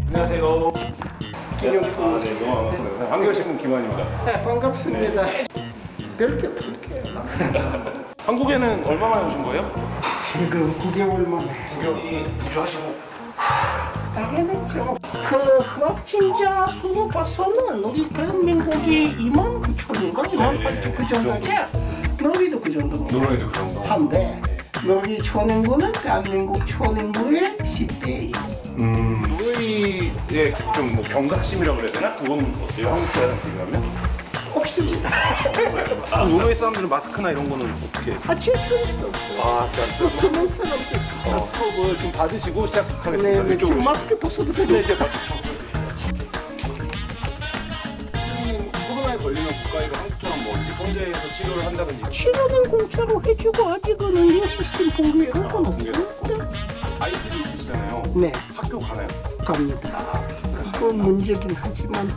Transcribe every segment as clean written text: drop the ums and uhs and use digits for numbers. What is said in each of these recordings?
안녕하세요. 기념품. 네, 너무 반갑습니다. 한겨신문 김환입니다. 네, 반갑습니다. 별게 없을게요. 한국에는 얼마 만에 오신 거예요? 지금 9개월 만에. 9개월이 이주하시고. 당연했죠. 그 확진자 수로 봐서는 우리 대한민국이 2만 9천인가 2만 8천 그 정도인데 너희도 그 정도. 노르웨이도 그 정도. 한데 너희 초인구는 대한민국 초인구의 10대 1. 노르웨이의 좀 뭐 경각심이라고 그래야 되나? 그건 어때요? 한국 사람 비교하면? 없습니다. 노르웨이 사람들은 마스크나 이런 거는 어떻게? 제 필요도 없어요. 아, 진짜. 쓰는 사람들. 수업을 좀 받으시고 시작하겠습니다. 네, 이쪽으로 지금 마스크 벗어도 네, 되네. 이제 코로나에 걸리면 국가에서 한국처럼 뭐 이렇게 혼재해서 치료를 한다든지 치료는 공짜로 해주고 아직은 의료 시스템 붕괴 이런 건 붕괴. 없어요. 아이들이 있으시잖아요. 네, 학교 가나요? 갑니다. 그건 문제긴 하지만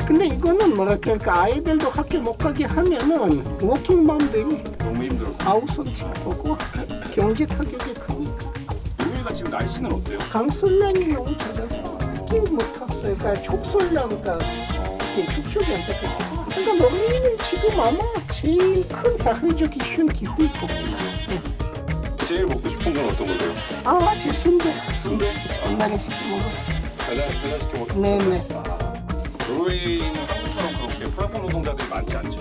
근데 이거는 뭐랄까 아이들도 학교 못 가게 하면은 워킹맘들이 너무 힘들어. 아우성치 보고 경제 타격이 크니까 노르웨이가 지금 날씨는 어때요? 강설량이 너무 잦아서 스키 못 탔어요. 그러니까 촉설량가 그쪽이 안타깝고 그러니까 노르웨이는 지금 아마 제일 큰 사회적 이슈는 기후일 겁니다. 제일 먹고 싶은 건 어떤 거세요? 제 순대 순대? 많이 시켜 먹었어요. 배달시켜 먹고. 네네. 노르웨이는 한국처럼 그렇게 프랑스 노동자들이 많지 않죠?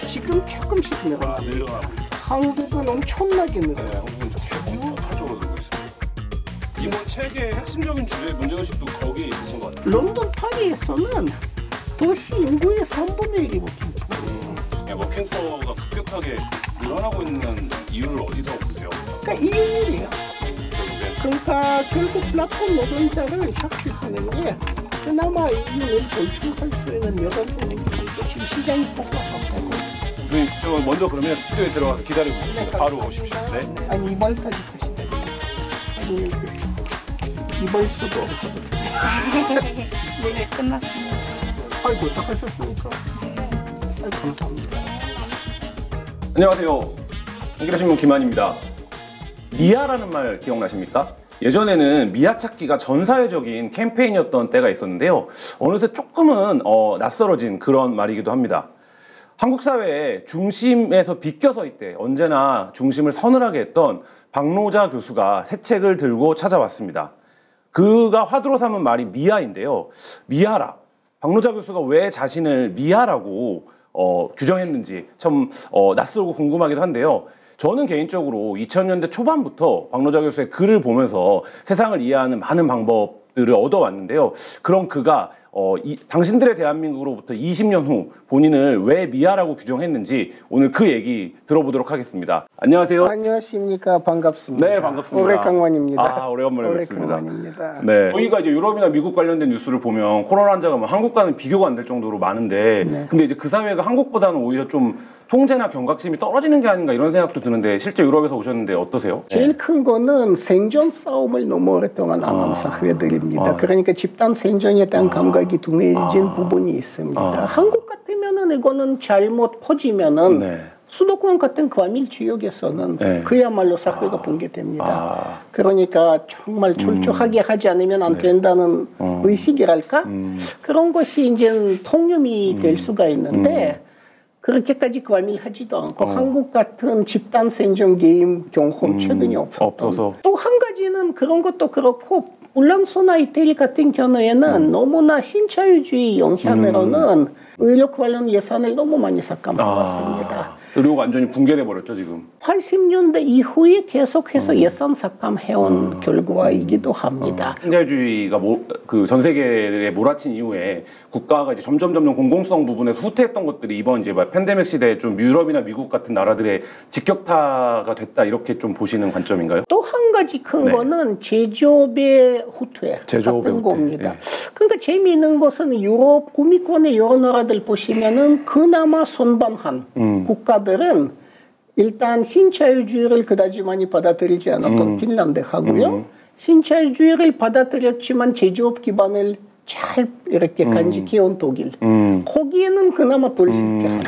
지금 조금씩 늘어나고 있어요. 늘어나고 있어요. 한국은 엄청나게 네, 늘어나고 한국은 좀 폭발적으로 늘고 있어요. 이번 책의 핵심적인 주제 문제의식도 거기에 있으신 것 같아요. 런던 파리에서는 도시 인구의 3분의 1이 워킹포어예요. 워킹포어가 급격하게 늘어나고 있는 이유를 어디서 보세요? 그러니까 이율이에요. 결국엔 그러니까 결국 플랫폼 노동자를 착취하는 게 그나마 이윤을 보충할 수 있는 몇 가지는 지금 시장이 폭락하고 저 먼저 그러면 스튜디오에 들어가서 기다리고 있습니다. 바로 오십시오. 네. 아니 이발까지 하시다. 아니 이발 수도 없거든요. 네, 끝났습니다. 아이고 다 하셨으니까. 감사합니다. 안녕하세요. 한겨레신문 김한입니다. 미아라는 말 기억나십니까? 예전에는 미아 찾기가 전 사회적인 캠페인이었던 때가 있었는데요. 어느새 조금은 낯설어진 그런 말이기도 합니다. 한국 사회의 중심에서 비껴서 있대 언제나 중심을 서늘하게 했던 박노자 교수가 새 책을 들고 찾아왔습니다. 그가 화두로 삼은 말이 미아인데요. 미아라. 박노자 교수가 왜 자신을 미아라고 규정했는지 참 낯설고 궁금하기도 한데요. 저는 개인적으로 2000년대 초반부터 박노자 교수의 글을 보면서 세상을 이해하는 많은 방법들을 얻어왔는데요. 그럼 그가 당신들의 대한민국으로부터 20년 후 본인을 왜 미아라고 규정했는지 오늘 그 얘기 들어보도록 하겠습니다. 안녕하세요. 안녕하십니까. 반갑습니다. 네, 반갑습니다. 오래강만입니다. 오래간만에 뵙습니다. 오래강만입니다. 네. 저희가 이제 유럽이나 미국 관련된 뉴스를 보면 코로나 환자가 뭐 한국과는 비교가 안 될 정도로 많은데, 네. 근데 이제 그 사회가 한국보다는 오히려 좀 통제나 경각심이 떨어지는 게 아닌가 이런 생각도 드는데 실제 유럽에서 오셨는데 어떠세요? 제일 큰 거는 생존 싸움을 너무 오랫동안 안 한 사회들입니다. 그러니까 집단 생존에 대한 감각이 둔해진 부분이 있습니다. 한국 같으면은 이거는 잘못 퍼지면은 네. 수도권 같은 과밀 지역에서는 네. 그야말로 사회가 붕괴됩니다. 그러니까 정말 철저하게 하지 않으면 안 된다는 의식이랄까? 그런 것이 이제 통념이 될 수가 있는데 그렇게까지 과밀하지도 않고 한국 같은 집단 생존 게임 경험 최근에 없어서 또 한 가지는 그런 것도 그렇고 울란소나 이태리 같은 경우에는 너무나 신자유주의 영향으로는 의료 관련 예산을 너무 많이 삭감해왔습니다. 의료가 완전히 붕괴돼 버렸죠 지금. 80년대 이후에 계속해서 예산 삭감해온 결과이기도 합니다. 신자유주의가 그 전 세계에 몰아친 이후에 국가가 이제 점점 공공성 부분에서 후퇴했던 것들이 이번 이제 팬데믹 시대에 좀 유럽이나 미국 같은 나라들의 직격타가 됐다 이렇게 좀 보시는 관점인가요? 또 한 가지 큰 거는 제조업의 후퇴 같은 겁니다. 네. 그러니까 재미있는 것은 유럽 구미권의 여러 나라들 보시면은 그나마 선방한 국가들은 일단 신자유주의를 그다지 많이 받아들이지 않았던 핀란드 하고요. 신자유주의를 받아들였지만 제조업 기반을 잘 이렇게 간직해온 독일. 거기에는 그나마 돌 수 있게 하는.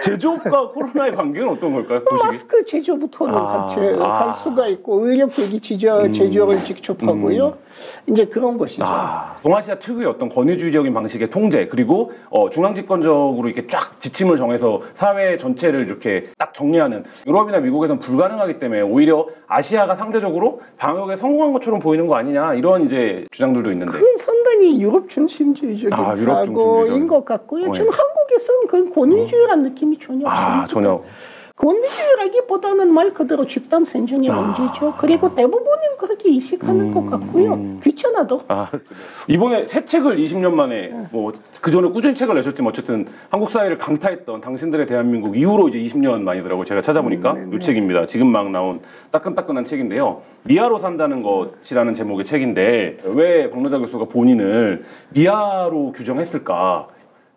제조업과 코로나의 관계는 어떤 걸까요? 보시기? 마스크 제조부터는 같이 할 수가 있고 의료기기 제조를 직접 하고요. 이제 그런 것이죠. 동아시아 특유의 어떤 권위주의적인 방식의 통제 그리고 중앙집권적으로 이렇게 쫙 지침을 정해서 사회 전체를 이렇게 딱 정리하는 유럽이나 미국에서는 불가능하기 때문에 오히려 아시아가 상대적으로 방역에 성공한 것처럼 보이는 거 아니냐 이런 이제 주장들도 있는데. 그건 상당히 유럽 중심주의적인 유럽 사고인 것 같고요. 지금 한국에서는 그 권위주의라는 느낌이 전혀 없습니다. 전혀. 권위주의라기보다는 말 그대로 집단 생존의 문제죠. 그리고 대부분은 그렇게 인식하는 것 같고요. 귀찮아도. 이번에 새 책을 20년 만에 뭐 그 전에 꾸준히 책을 내셨지만 어쨌든 한국 사회를 강타했던 당신들의 대한민국 이후로 이제 20년 만이더라고요. 제가 찾아보니까 이 책입니다. 지금 막 나온 따끈따끈한 책인데요. 미아로 산다는 것이라는 제목의 책인데 왜 박노자 교수가 본인을 미아로 규정했을까?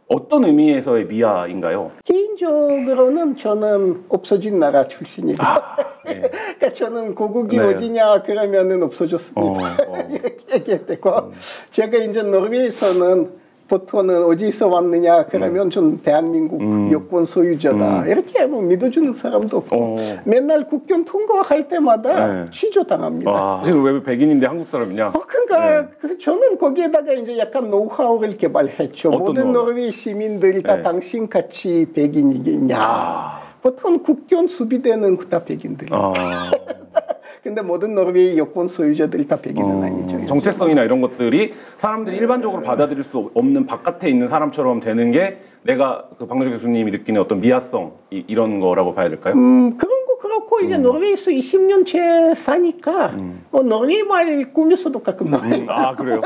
어떤 의미에서의 미아인가요? 개인적으로는 저는 없어진 나라 출신이라 그러니까 저는 고국이 어디냐 그러면은 없어졌습니다. 이렇게 얘기했고 제가 이제 노르웨이에서는 보통은 어디서 왔느냐 그러면 좀 대한민국 여권 소유자다 이렇게 뭐 믿어주는 사람도 없고 맨날 국경 통과할 때마다 취조당합니다. 지금 왜 백인인데 한국 사람이냐? 그러니까 저는 거기에다가 이제 약간 노하우를 개발했죠. 모든 노르웨이 시민들이 다 당신같이 백인이겠냐. 보통 국경 수비대는 다 백인들이에요. 근데 모든 노르웨이 여권 소유자들이 다 백인은 아니죠. 정체성이나 이런 것들이 사람들이 일반적으로 받아들일 수 없는 바깥에 있는 사람처럼 되는 게 내가 그 박노자 교수님이 느끼는 어떤 미아성 이런 거라고 봐야 될까요? 그런 거 그렇고 이제 노르웨이에서 20년째 사니까 노르웨이 말 꾸며서도 가끔 나와요. 그래요?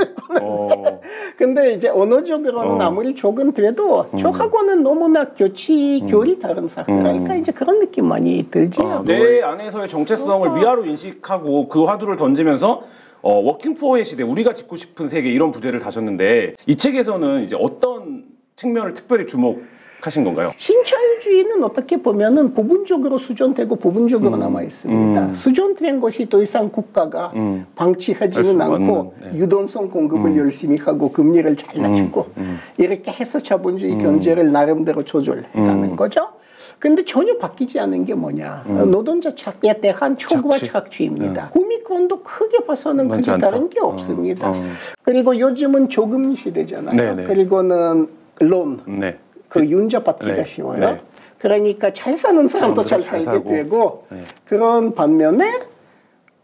근데 이제 언어적으로는 아무리 적은돼도 저하고는 너무나 결이 다른 사람이랄까 이제 그런 느낌 많이 들죠. 내 안에서의 정체성을 미아로 인식하고 그 화두를 던지면서 워킹푸어의 시대, 우리가 짓고 싶은 세계 이런 부제를 다셨는데 이 책에서는 이제 어떤 측면을 특별히 주목하신 건가요? 신자유주의는 어떻게 보면은 부분적으로 수존되고 부분적으로 남아 있습니다. 수존된 것이 더 이상 국가가 방치하지는 않고 유동성 공급을 열심히 하고 금리를 잘 낮추고 이렇게 해서 자본주의 경제를 나름대로 조절해가는 거죠. 근데 전혀 바뀌지 않은 게 뭐냐. 노동자 착취에 대한 초과 착취입니다. 구미권도 크게 봐서는 크게 다른 게 없습니다. 그리고 요즘은 저금리 시대잖아요. 그리고는 론, 그 융자 받기가 쉬워요. 그러니까 잘 사는 사람도 잘 살게 되고 그런 반면에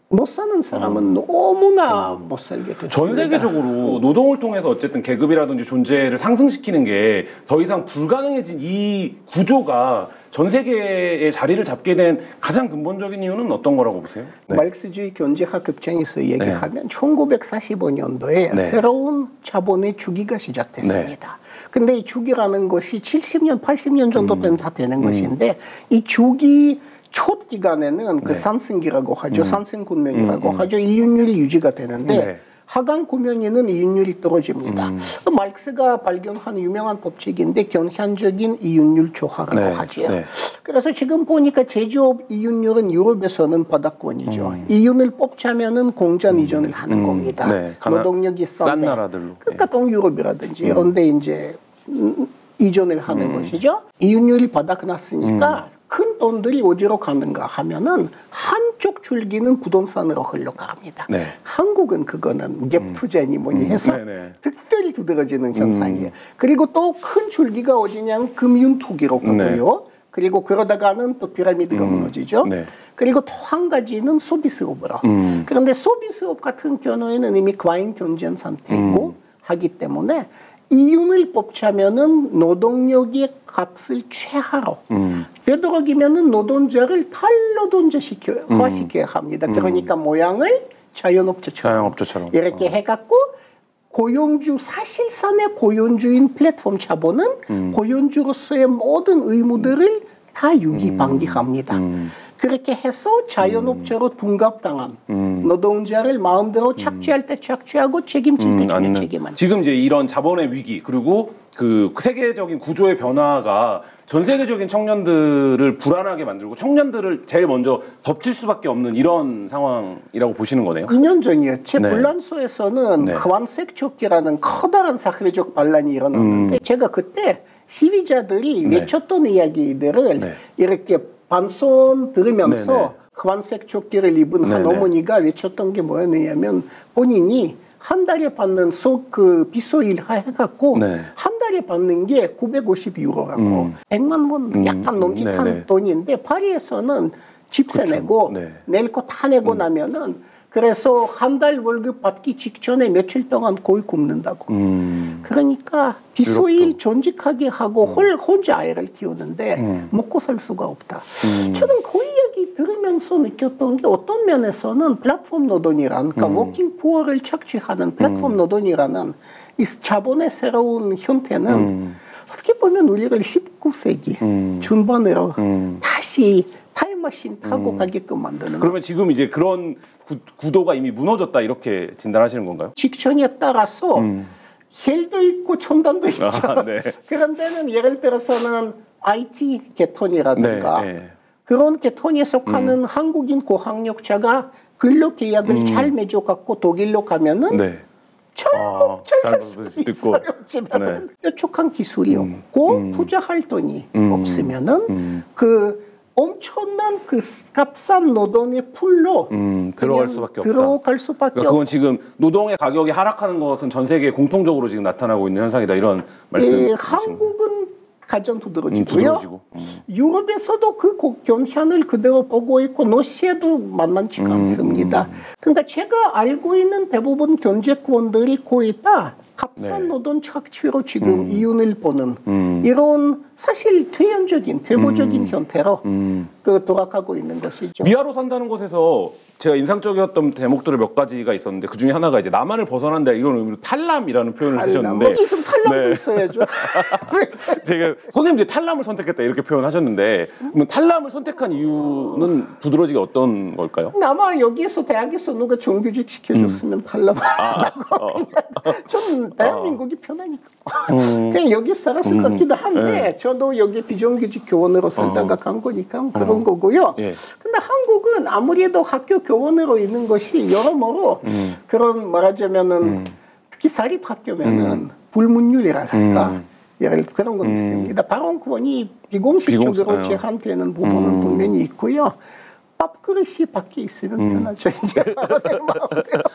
못 사는 사람은 너무나 못 살게 되죠. 전 세계적으로 노동을 통해서 어쨌든 계급이라든지 존재를 상승시키는 게 더 이상 불가능해진 이 구조가 전 세계에 자리를 잡게 된 가장 근본적인 이유는 어떤 거라고 보세요? 말크스주의 경제학 급장에서 얘기하면 1945년도에 새로운 자본의 주기가 시작됐습니다. 근데 이 주기라는 것이 70년, 80년 정도 되면 다 되는 것인데 이 주기 첫 기간에는 그 상승기라고 하죠. 상승 국면이라고 하죠. 이윤율이 유지가 되는데 하강 국면에는 이윤율이 떨어집니다. 말크스가 발견한 유명한 법칙인데 경향적인 이윤율 조화라고 하죠. 그래서 지금 보니까 제조업 이윤율은 유럽에서는 바닥권이죠. 이윤을 뽑자면은 공장 이전을 하는 겁니다. 노동력이 싼 나라들로. 그러니까 동유럽이라든지 이런 데 이제 이전을 하는 것이죠. 이윤율이 바닥났으니까 큰 돈들이 어디로 가는가 하면은 한쪽 줄기는 부동산으로 흘러갑니다. 한국은 그거는 갭 투자니 뭐니 해서 특별히 두드러지는 현상이에요. 그리고 또 큰 줄기가 어디냐면 금융 투기로 가고요. 그리고 그러다가는 또 피라미드가 무너지죠. 그리고 또 한 가지는 서비스업으로. 그런데 서비스업 같은 경우에는 이미 과잉 경쟁 상태이고 하기 때문에 이윤을 뽑자면은 노동력의 값을 최하로 되도록이면은 노동자를 탈노동자화시켜야 합니다. 그러니까 모양을 자영업자처럼 이렇게 해갖고 고용주 사실상의 고용주인 플랫폼 자본은 고용주로서의 모든 의무들을 다 유지방기합니다. 그렇게 해서 자연업체로 둔갑당한 노동자를 마음대로 착취할 때 착취하고 책임질 때 책임하는. 지금 이제 이런 자본의 위기 그리고 그 세계적인 구조의 변화가 전 세계적인 청년들을 불안하게 만들고 청년들을 제일 먼저 덮칠 수밖에 없는 이런 상황이라고 보시는 거네요. 2년 전이었지. 네. 불란서에서는 네. 황색 조끼라는 커다란 사회적 반란이 일어났는데 제가 그때 시위자들이 네. 외쳤던 이야기들을 네. 이렇게 반손 들으면서 네, 네. 황색 조끼를 입은 한 네, 네. 어머니가 외쳤던 게 뭐였냐면 본인이 한 달에 받는 그 비소일 해갖고 네. 한 달에 받는 게 950유로라고 100만 원 약간 넘짓한 네네. 돈인데 파리에서는 집세 그쵸. 내고 네. 낼 거 다 내고 나면은 그래서 한 달 월급 받기 직전에 며칠 동안 거의 굶는다고. 그러니까 비소일 존직하게 하고 혼자 아이를 키우는데 먹고 살 수가 없다. 저는 그 이야기 들으면서 느꼈던 게 어떤 면에서는 플랫폼 노동이란 그러니까 워킹 푸어를 착취하는 플랫폼 노동이라는 이 자본의 새로운 형태는 어떻게 보면 우리를 19세기 중반으로 다시 타임머신 타고 가게끔 만드는 그러면 지금 이제 그런 구도가 이미 무너졌다 이렇게 진단하시는 건가요? 직전에 따라서 헬도 있고 첨단도 있죠. 아, 네. 그런 데는 예를 들어서는 IT 계통이라든가 네, 네. 그런 계통에 속하는 한국인 고학력자가 근로계약을 잘 맺어갖고 독일로 가면은 네. 잘 살 수도 있어요. 하지만은 뾰족한 기술이 없고 투자할 돈이 없으면은 그 엄청난 그 값싼 노동의 풀로 들어갈 수밖에 없다. 들어갈 수밖에 그러니까 그건 지금 노동의 가격이 하락하는 것은 전 세계에 공통적으로 지금 나타나고 있는 현상이다 이런 말씀. 한국은 가장 두드러지고요. 두드러지고. 유럽에서도 그 경향을 그대로 보고 있고 러시아도 만만치가 않습니다. 그러니까 제가 알고 있는 대부분 경제권들이 거의 다 값싼 노동 착취로 지금 이윤을 보는 이런 사실 퇴보적인 형태로 그 돌아가고 있는 것이죠. 미아로 산다는 곳에서 제가 인상적이었던 대목들을 몇 가지가 있었는데 그 중에 하나가 이제 남한을 벗어난다 이런 의미로 탈람이라는 표현을 쓰셨는데 거기 있으면 탈람도 있어야죠. 제가 선생님들이 탈람을 선택했다 이렇게 표현하셨는데 그러면 탈람을 선택한 이유는 두드러지게 어떤 걸까요? 아마 여기에서 대학에서 누가 정규직 시켜줬으면 탈람 안 하고 전 대한민국이 편하니까 그냥 여기 살았을 것 같기도 한데 저도 여기 비정규직 교원으로 살다가 간 거니까 그런 거고요. 근데 한국은 아무래도 학교 교원으로 있는 것이 여러모로 그런 말하자면은 특히 사립학교면은 불문율이랄까 예를 그런 건 있습니다. 발언권이 비공식적으로 제한되는 부분은 분명히 있고요. 밥그릇이 밖에 있으면 편하죠. 이제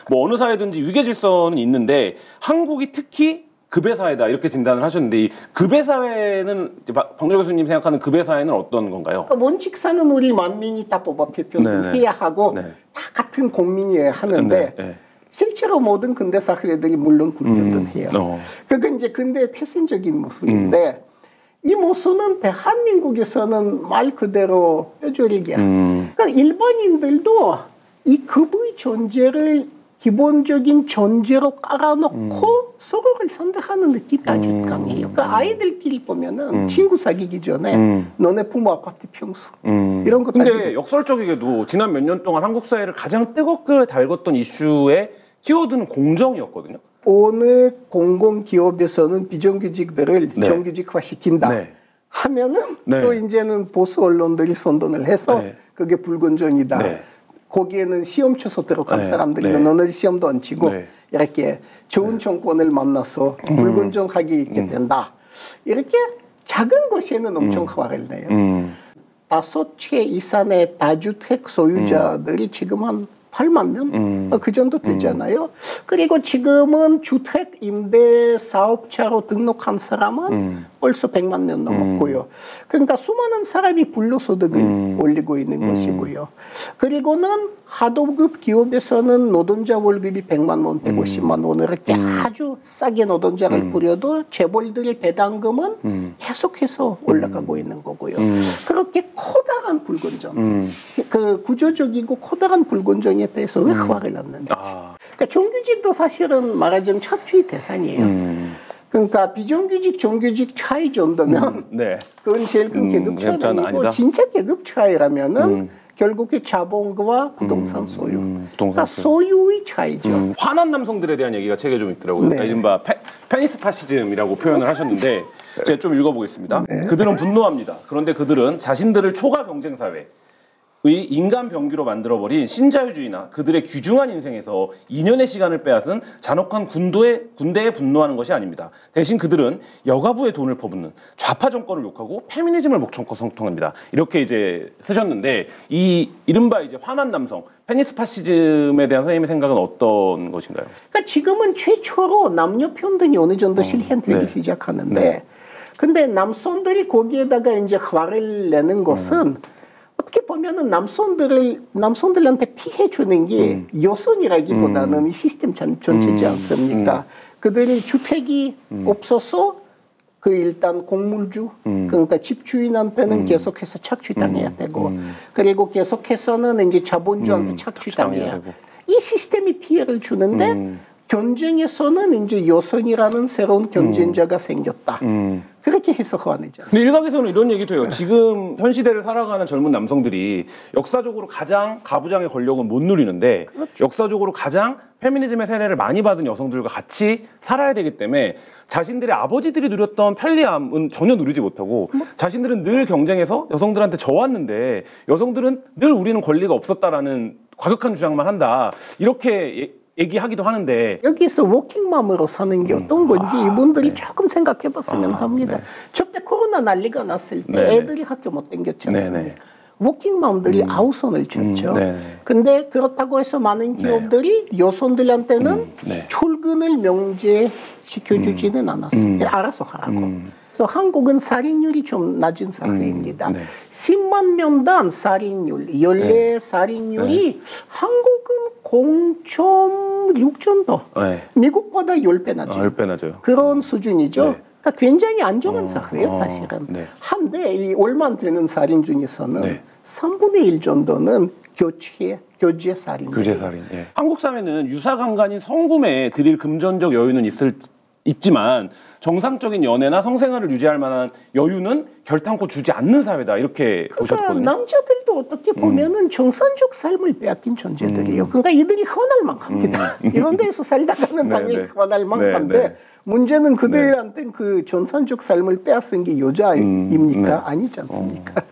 뭐 어느 사회든지 위계 질서는 있는데 한국이 특히 급여 사회다 이렇게 진단을 하셨는데 이 급여 사회는 박노래 교수님 생각하는 급여 사회는 어떤 건가요? 그러니까 원칙사는 우리 만민이 다 법안 표현해야 하고 다 같은 국민이어야 하는데 실제로 모든 근대 사회들이 물론 불평등해요. 그건 이제 근대의 태생적인 모습인데 이 모습은 대한민국에서는 말 그대로 뼈저리게. 그러니까 일반인들도 이 급의 존재를 기본적인 존재로 깔아놓고 서로를 상대하는 느낌이 아주 강해요. 그러니까 아이들끼리 보면은 친구 사귀기 전에 너네 부모 아파트 평수 이런 거 근데 따지죠. 역설적이게도 지난 몇 년 동안 한국 사회를 가장 뜨겁게 달궜던 이슈의 키워드는 공정이었거든요. 어느 공공기업에서는 비정규직들을 정규직화시킨다 하면은 또 이제는 보수 언론들이 선동을 해서 그게 불건전이다. 거기에는 시험 쳐서 들어간 사람들이 너네들 시험도 안 치고 이렇게 좋은 정권을 만나서 불건전하게 있게 된다. 이렇게 작은 것에는 엄청 화를 내요. 5채 이상의 다주택 소유자들이 지금 한 8만 명? 그 정도 되잖아요. 그리고 지금은 주택 임대 사업자로 등록한 사람은 벌써 100만 명 넘었고요. 그러니까 수많은 사람이 불로소득을 올리고 있는 것이고요. 그리고는 하도급 기업에서는 노동자 월급이 100만 원, 150만 원 이렇게 아주 싸게 노동자를 부려도 재벌들의 배당금은 계속해서 올라가고 있는 거고요. 그렇게 커다란 불건전, 그 구조적이고 커다란 불건전에 대해서 왜 화를 났는지. 그러니까 정규직도 사실은 말하자면 착취 대상이에요. 그러니까 비정규직, 정규직 차이 정도면 네. 그건 제일 큰 계급 차이는 아니고 진짜 계급 차이라면은 결국에 자본과 부동산 소유. 그러니까 소유의 차이죠. 화난 남성들에 대한 얘기가 책에 좀 있더라고요. 그러니까 이른바 페니스파시즘이라고 표현을 하셨는데 제가 좀 읽어보겠습니다. 그들은 분노합니다. 그런데 그들은 자신들을 초과 경쟁 사회의 인간 병기로 만들어버린 신자유주의나 그들의 귀중한 인생에서 2년의 시간을 빼앗은 잔혹한 군대에 분노하는 것이 아닙니다. 대신 그들은 여가부의 돈을 퍼붓는 좌파 정권을 욕하고 페미니즘을 목청껏 성통합니다. 이렇게 이제 쓰셨는데 이 이른바 이제 화난 남성 페니스파시즘에 대한 선생님의 생각은 어떤 것인가요? 그러니까 지금은 최초로 남녀 평등이 어느 정도 실현되기 시작하는데, 근데 남성들이 거기에다가 이제 화를 내는 것은 어떻게 보면은 남성들한테 피해 주는 게 여성이라기보다는 이 시스템 전체지 않습니까? 그들이 주택이 없어서 그 일단 공물주, 그러니까 집주인한테는 계속해서 착취당해야 되고, 그리고 계속해서는 이제 자본주한테 착취당해야 되고. 이 시스템이 피해를 주는데 경쟁에서는 이제 여성이라는 새로운 경쟁자가 생겼다. 그렇게 해석하는죠. 근데 일각에서는 이런 얘기도 해요. 지금 현 시대를 살아가는 젊은 남성들이 역사적으로 가장 가부장의 권력은 못 누리는데 역사적으로 가장 페미니즘의 세례를 많이 받은 여성들과 같이 살아야 되기 때문에 자신들의 아버지들이 누렸던 편리함은 전혀 누리지 못하고 자신들은 늘 경쟁해서 여성들한테 져왔는데 여성들은 늘 우리는 권리가 없었다라는 과격한 주장만 한다. 이렇게 얘기하기도 하는데 여기서 워킹맘으로 사는 게 어떤 건지 이분들이 조금 생각해 봤으면 합니다. 저때 코로나 난리가 났을 때 애들이 학교 못 댕겼지 않습니까? 워킹맘들이 아우성을 쳤죠. 근데 그렇다고 해서 많은 기업들이 여성들한테는 출근을 명제시켜주지는 않았습니다. 알아서 하라고. 그래서 한국은 살인율이 좀 낮은 사회입니다. 10만 명당 살인율, 연례 살인율이 한국은 0.6 정도. 미국보다 10배 낮아요. 10배 낮아요. 그런 수준이죠. 그러니까 굉장히 안정한 사회예요, 사실은. 한데 이 얼마 안 되는 살인 중에서는 3분의 1 정도는 교제 살인. 교제 살인. 한국 사회는 유사강간인 성구매에 드릴 금전적 여유는 있지만 정상적인 연애나 성생활을 유지할 만한 여유는 결탄코 주지 않는 사회다 이렇게 보셨거든요. 남자들도 어떻게 보면은 정상적 삶을 빼앗긴 존재들이에요. 그러니까 이들이 헌할 만합니다. 이런 데서 살다가는 당연히 헌할 만한데 문제는 그들한테 그 정상적 삶을 빼앗은 게 여자입니까? 아니지 않습니까?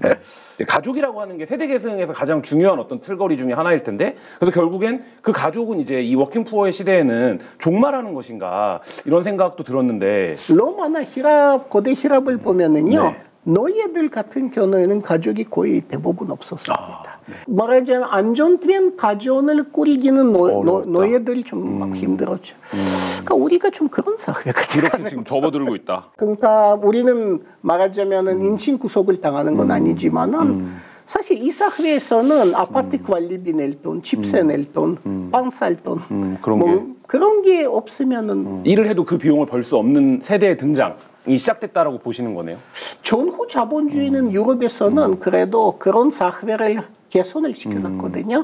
가족이라고 하는 게 세대 계승에서 가장 중요한 어떤 틀거리 중에 하나일 텐데 그래서 결국엔 그 가족은 이제 이 워킹푸어의 시대에는 종말하는 것인가 이런 생각도 들었는데 로마나 히랍, 고대 히랍을 보면은요 노예들 같은 경우에는 가족이 거의 대부분 없었습니다. 말하자면 안정된 가정을 꾸리기는 노예들이 좀 막 힘들었죠. 그러니까 우리가 좀 그런 사회가 이렇게 지금 접어들고 있다. 그러니까 우리는 말하자면은 인신 구속을 당하는 건 아니지만은 사실 이 사회에서는 아파트 관리비 낼 돈, 집세 낼 돈, 빵 살 돈, 그런 게 없으면은 일을 해도 그 비용을 벌 수 없는 세대의 등장이 시작됐다라고 보시는 거네요. 전후 자본주의는 유럽에서는 그래도 그런 사회를 개선을 시켜놨거든요.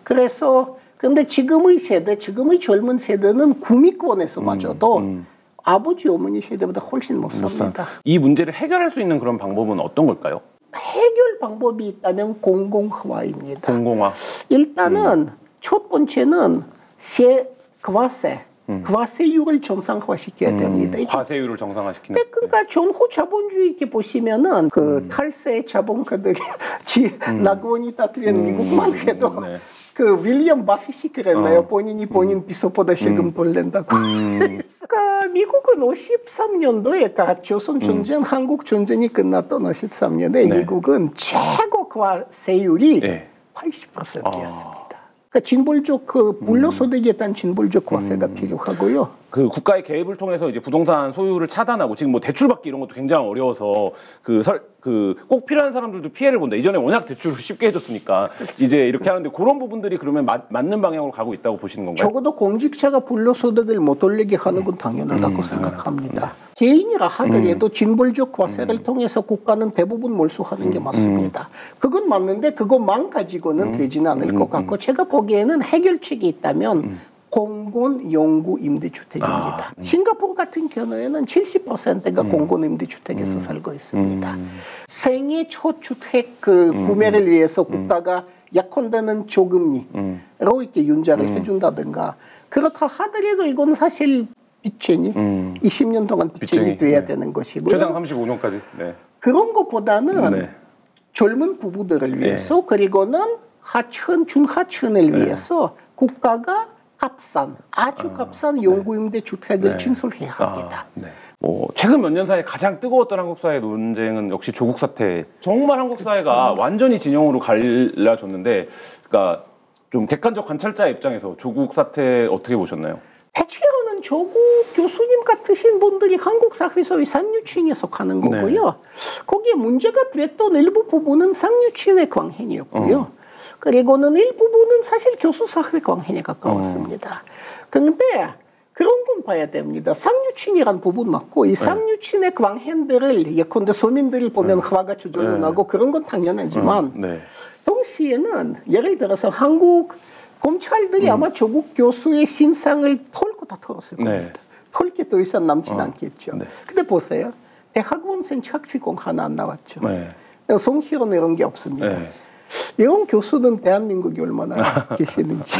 그래서 근데 지금의 세대, 지금의 젊은 세대는 구미권에서마저도 아버지 어머니 세대보다 훨씬 못 삽니다. 이 문제를 해결할 수 있는 그런 방법은 어떤 걸까요? 해결 방법이 있다면 공공화입니다. 공공화. 일단은 첫 번째는 과세율을 정상화시켜야 됩니다. 과세율을 정상화시키는. 그러니까 전후 자본주의 이렇게 보시면은 그 탈세 자본가들이 낙원이 따뜻한 미국만 해도 그 윌리엄 바핏이 그랬나요? 본인 비서보다 세금 덜 낸다고. 그러니까 미국은 53년도에 조선 전쟁, 한국 전쟁이 끝났던 53년에 미국은 최고 과세율이 80%였습니다. 그러니까 진보적 그 불로소득에 대한 진보적 과세가 필요하고요. 그 국가의 개입을 통해서 이제 부동산 소유를 차단하고 지금 뭐 대출 받기 이런 것도 굉장히 어려워서 꼭 필요한 사람들도 피해를 본다. 이전에 워낙 대출을 쉽게 해줬으니까 이제 이렇게 하는데 그런 부분들이 그러면 맞는 방향으로 가고 있다고 보시는 건가요? 적어도 공직자가 불로소득을 못 올리게 하는 건 당연하다고 생각합니다. 개인이라 하더라도 진보적 과세를 통해서 국가는 대부분 몰수하는 게 맞습니다. 그건 맞는데 그것만 가지고는 되지는 않을 것 같고 제가 보기에는 해결책이 있다면 공공 연구 임대주택입니다. 싱가포르 같은 경우에는 70%가 공공 임대주택에서 살고 있습니다. 생애 첫 주택 구매를 위해서 국가가 약혼되는 저금리로 이렇게 윤자를 해준다든가 그렇다 하더라도 이건 사실 빚쟁이 20년 동안 빚쟁이 돼야 되는 것이고요. 최장 35년까지. 네. 그런 것보다는 젊은 부부들을 위해서 그리고는 하층, 중하층을 위해서 국가가 아주 값싼 연구임대 주택을 진설해야 합니다. 최근 몇 년 사이에 가장 뜨거웠던 한국 사회 논쟁은 역시 조국 사태. 정말 한국 사회가 완전히 진영으로 갈라졌는데, 그러니까 좀 객관적 관찰자 입장에서 조국 사태 어떻게 보셨나요? 대체로는 조국 교수님 같으신 분들이 한국 사회에서의 상류층에 속하는 거고요. 거기에 문제가 됐던 일부 부분은 상류층의 광행이었고요. 그리고는 일부분은 사실 교수 사회 광행에 가까웠습니다. 그런데 그런 건 봐야 됩니다. 상류층이란 부분 맞고 이 상류층의 광행들을 예컨대 서민들이 보면 화가 조절로 나고 그런 건 당연하지만 동시에는 예를 들어서 한국 검찰들이 아마 조국 교수의 신상을 털고 다 털었을 겁니다. 털 게 더 이상 남진 않겠죠. 근데 보세요. 대학원생 착취공 하나 안 나왔죠. 송희원 이런 게 없습니다. 이런 교수는 대한민국이 얼마나 계시는지.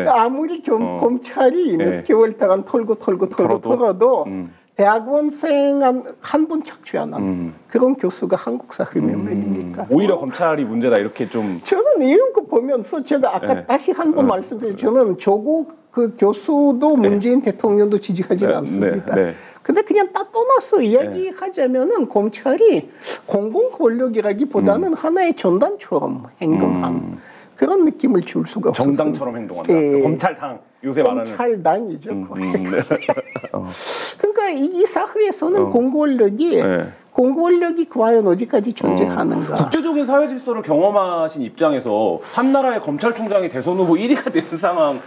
아무리 검찰이 몇 개월 동안 털어도 대학원생 한 분 착취 안 한 그런 교수가 한국 사회 몇 명입니까? 오히려 검찰이 문제다 이렇게 좀. 저는 이런 거 보면서 제가 아까 다시 한 번 말씀드린 저는 조국 그 교수도 문재인 대통령도 지지하지 않습니다. 근데 그냥 딱 떠나서 이야기하자면은 검찰이 공공 권력이라기보다는 하나의 전단처럼 행동한 그런 느낌을 줄 수가 없어요. 정당처럼 행동한다. 검찰당 요새 말하는. 검찰당이죠. 그러니까 이 사회에서는 공권력이 과연 어디까지 존재하는가. 국제적인 사회 질서를 경험하신 입장에서 한 나라의 검찰총장이 대선 후보 1위가 되는 상황.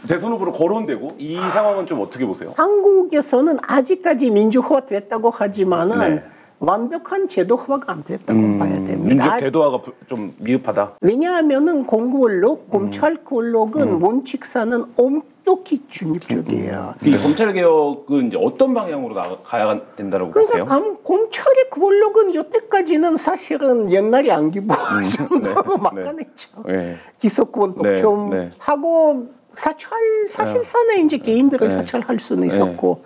대선 후보로 거론되고 이 상황은 좀 어떻게 보세요? 한국에서는 아직까지 민주화가 됐다고 하지만은 완벽한 제도화가 안 됐다고 봐야 됩니다. 민족 제도화가 좀 미흡하다. 왜냐하면은 공권력, 검찰 권력은 원칙상은 엄격히 중립적이에요. 이 검찰 개혁은 이제 어떤 방향으로 가야 된다고 보세요? 검찰의 권력은 여태까지는 사실은 옛날에 안기부 정도로 막아냈죠. 기소권 독점하고 사실상에 이제 개인들을 사찰할 수는 있었고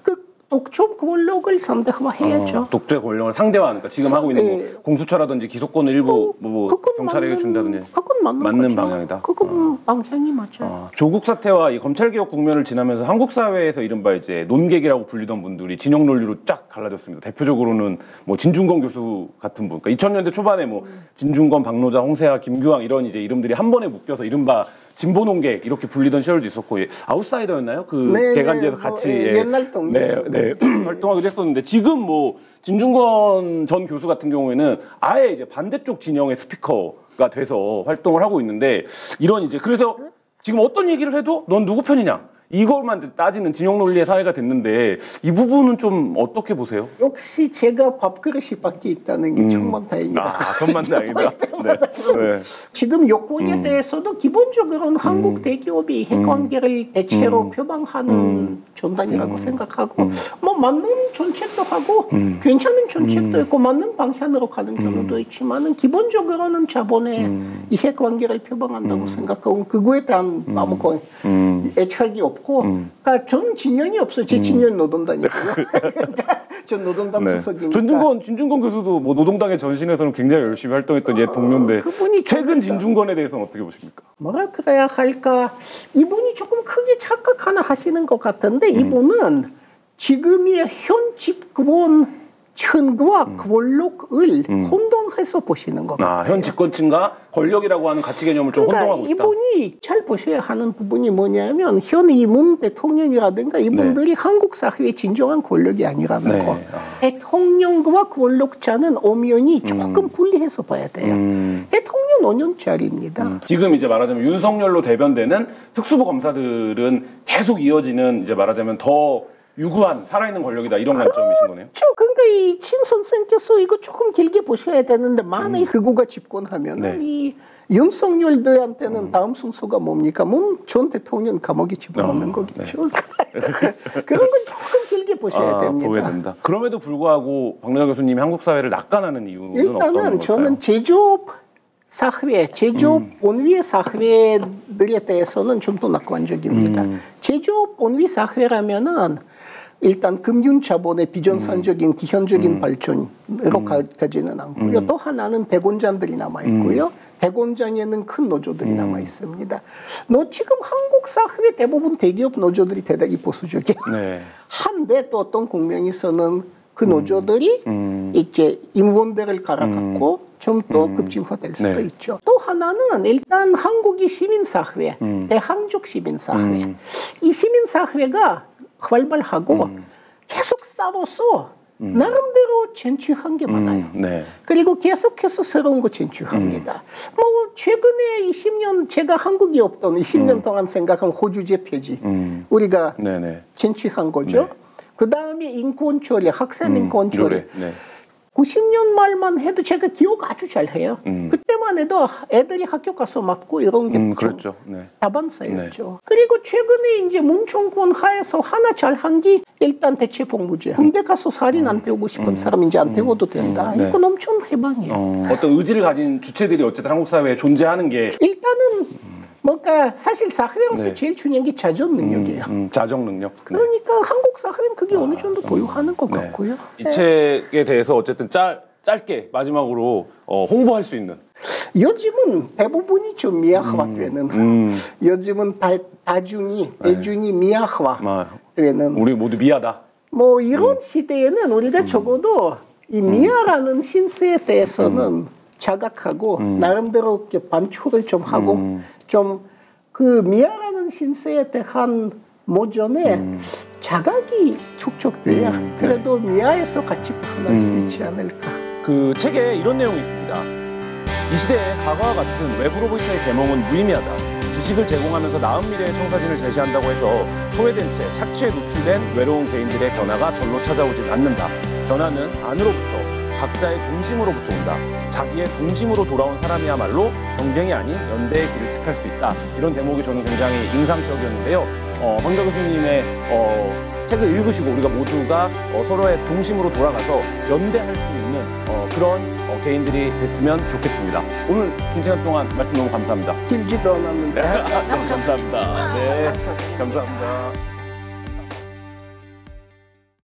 그 독점 권력을 상대화해야죠. 독재 권력을 상대화하니까 지금 하고 있는 뭐 공수처라든지 기소권을 일부 경찰에게 준다든지 그건 맞는 방향이다. 그건 방향이 맞죠. 조국 사태와 이 검찰 개혁 국면을 지나면서 한국 사회에서 이른바 이제 논객이라고 불리던 분들이 진영 논리로 쫙 갈라졌습니다. 대표적으로는 뭐 진중권 교수 같은 분, 그러니까 2000년대 초반에 뭐 진중권, 박노자, 홍세아, 김규왕 이런 이제 이름들이 한 번에 묶여서 이른바 진보 논객 이렇게 불리던 시절도 있었고 아웃사이더였나요? 그 개간지에서 같이 옛날 동료 활동하기도 했었는데 지금 뭐 진중권 전 교수 같은 경우에는 아예 이제 반대쪽 진영의 스피커가 돼서 활동을 하고 있는데 이런 이제 그래서 지금 어떤 얘기를 해도 넌 누구 편이냐 이걸만 따지는 진영 논리의 사회가 됐는데 이 부분은 좀 어떻게 보세요? 역시 제가 밥그릇이 밖에 있다는 게 천만 다행이다. 천만 다행이다. 지금 여권에 대해서도 기본적으로는 한국 대기업이 핵관계를 대체로 표방하는 전단이라고 생각하고 뭐 맞는 정책도 하고 괜찮은 정책도 있고 맞는 방향으로 가는 경우도 있지만은 기본적으로는 자본의 이 핵관계를 표방한다고 생각하고 그거에 대한 아무런 애착이 없고 그러니까 저는 진영이 없어요. 제 진영은 노동당이고요. 그러니까 전 노동당 소속이니까. 진중권 교수도 뭐 노동당의 전신에서는 굉장히 열심히 활동했던 옛 동료인데 최근 진중권에 대해서는 어떻게 보십니까? 뭐라 그래야 할까? 이분이 조금 크게 착각 하나 하시는 것 같은데 이분은 지금의 현 집권 층과 권력을 혼동해서 보시는 것 같아요. 현 집권층과 권력이라고 하는 가치 개념을 좀 혼동하고 있다. 이분이 잘 보셔야 하는 부분이 뭐냐면 현 문 대통령이라든가 이분들이 한국 사회의 진정한 권력이 아니라는 거. 대통령과 권력자는 엄연히 조금 분리해서 봐야 돼요. 대통령 5년짜리입니다. 지금 이제 말하자면 윤석열로 대변되는 특수부 검사들은 계속 이어지는 이제 말하자면 더 유구한 살아있는 권력이다 이런 관점이신 거네요. 그러니까 이 친 선생께서 이거 조금 길게 보셔야 되는데 만약 그거가 집권하면 이 윤석열들한테는 다음 순서가 뭡니까? 전 대통령 감옥에 집어넣는 거겠죠. 네. 그런 건 조금 길게 보셔야 됩니다. 보게 된다. 그럼에도 불구하고 박노자 교수님이 한국 사회를 낙관하는 이유는 어떤 걸까요? 일단은 저는 제조업 사회, 제조업 온위 사회들에 대해서는 좀 더 낙관적입니다. 제조업 온위 사회라면은 일단 금융자본의 비정상적인 기현적인 발전으로 가지는 않고요. 또 하나는 대공장들이 남아있고요. 대공장에는 큰 노조들이 남아있습니다. 지금 한국 사회 대부분 대기업 노조들이 대단히 보수적이에요. 네. 한데 또 어떤 국면에서는 그 노조들이 이제 임원들을 갈아갖고 좀 더 급진화될 수도 네. 있죠. 또 하나는 일단 한국이 시민사회, 대항적 시민사회. 이 시민사회가 활발하고 계속 싸워서 나름대로 쟁취한 게 많아요. 네. 그리고 계속해서 새로운 거 쟁취합니다. 최근에 20년 제가 한국이 없던 20년 동안 생각한 호주제 폐지 우리가 네네. 쟁취한 거죠. 네. 그 다음에 인권 처리, 학생 인권 처리. 네. 90년 말만 해도 제가 기억 아주 잘해요. 그때만 해도 애들이 학교 가서 맞고 이런 게 그렇죠. 네. 다반사였죠. 네. 그리고 최근에 이제 문정권 하에서 하나 잘한 게 일단 대체복무제. 군대 가서 살인 안 배우고 싶은 사람 이제 안 배워도 된다. 네. 이건 엄청 해방이에요. 어떤 의지를 가진 주체들이 어쨌든 한국 사회에 존재하는 게 일단은 뭔가 사실 사회로서 네. 제일 중요한 게 자정 능력이에요. 자정 능력. 네. 그러니까 한국 사회는 그게 어느 정도 보유하는 것 같고요. 이 책에 대해서 어쨌든 짧게 마지막으로 홍보할 수 있는. 요즘은 대부분이 좀 미화화되는. 요즘은 대중이 미화화되는. 우리 모두 미하다. 이런 시대에는 우리가 적어도 이 미화라는 신세에 대해서는 자각하고 나름대로 이렇게 반초를 좀 하고 좀 그 미화라는 신세에 대한 모전에 자각이 축적돼야 그래도 미화에서 같이 벗어날 수 있지 않을까. 그 책에 이런 내용이 있습니다. 이 시대에 과거와 같은 외부로부터의 계몽은 무의미하다. 지식을 제공하면서 나은 미래의 청사진을 제시한다고 해서 소외된 채 착취에 노출된 외로운 개인들의 변화가 절로 찾아오진 않는다. 변화는 안으로부터 각자의 동심으로부터 온다. 자기의 동심으로 돌아온 사람이야말로 경쟁이 아닌 연대의 길을 택할 수 있다. 이런 대목이 저는 굉장히 인상적이었는데요. 황정 교수님의 책을 읽으시고 우리가 모두가 서로의 동심으로 돌아가서 연대할 수 있는 그런 개인들이 됐으면 좋겠습니다. 오늘 긴 시간 동안 말씀 너무 감사합니다. 길지도 않았는데. 감사합니다. 네, 감사합니다.